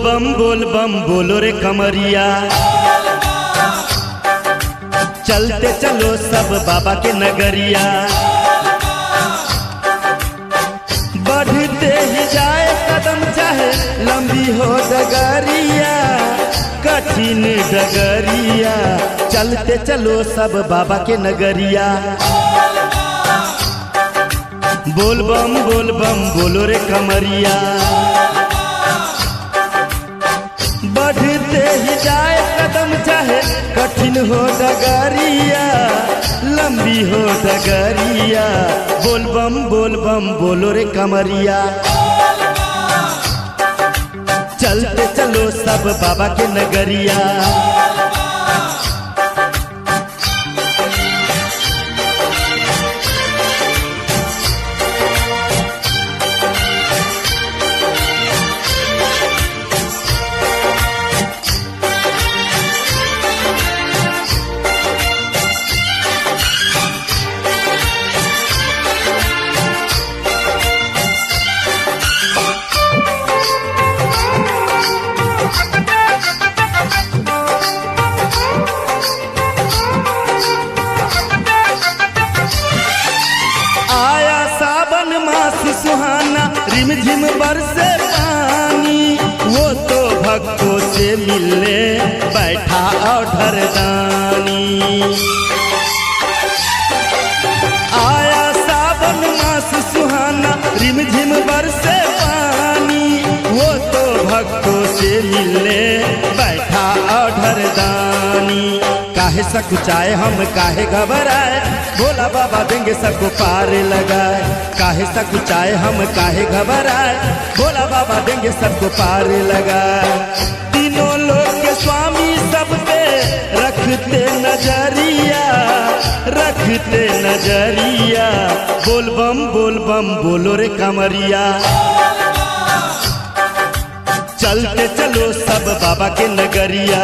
बोल बम बोलो रे कमरिया। चलते चलो सब बाबा के नगरिया। बढ़ते ही जाए कदम चाहे लंबी हो डगरिया, कठिन डगरिया। चलते चलो सब बाबा के नगरिया। बोल बम बोलो रे कमरिया। बढ़ते ही जाए कदम चाहे कठिन हो डगरिया, लंबी हो डगरिया। बोल बम बोलो रे कमरिया। चलते चलो सब बाबा के नगरिया। सुहाना रिमझिम बरसे पानी, वो तो भक्तों से मिलने बैठा औढर दानी। आया सावन मास सुहाना रिमझिम बरसे पानी, वो तो भक्तों से मिलने बैठा औढर दानी। काहे सकुचाए हम काहे घबराए, भोला बाबा देंगे सबको पार लगाए। काहे सकुचाए हम काहे घबराए, भोला बाबा देंगे सबको पार लगाए। तीनों लोग के स्वामी सब पे रखते नजरिया, रखते नजरिया। बोल बम बोलो रे कमरिया। चलते चलो सब बाबा के नगरिया।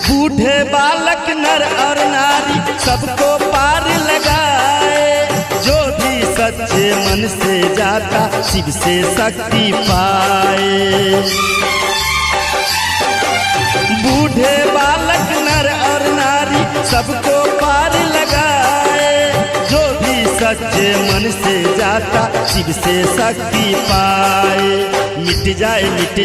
बूढ़े बालक नर और नारी सबको पार लगाए, जो भी सच्चे मन से जाता शिव से शक्ति पाए। बूढ़े बालक नर और नारी सबको पार लगाए, जो भी सच्चे मन से जाता शिव से शक्ति पाए। मिट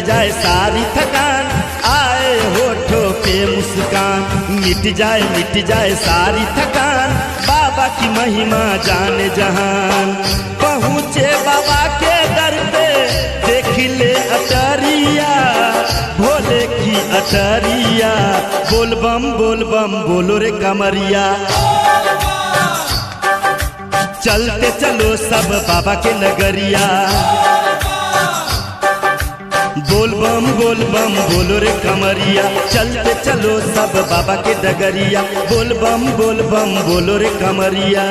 जाए सारी थकान, आए होठों पे मुस्कान। मिट जाए सारी थकान, बाबा की महिमा जाने जहान। पहुँचे बाबा के दर पे देख ले अटरिया, भोले की अटरिया। बोल बम बोलो रे कमरिया। चलते चलो सब बाबा के नगरिया। बोल बम बोलो रे कमरिया। चलते चलो सब बाबा के डगरिया। बोल बम बोलो रे कमरिया।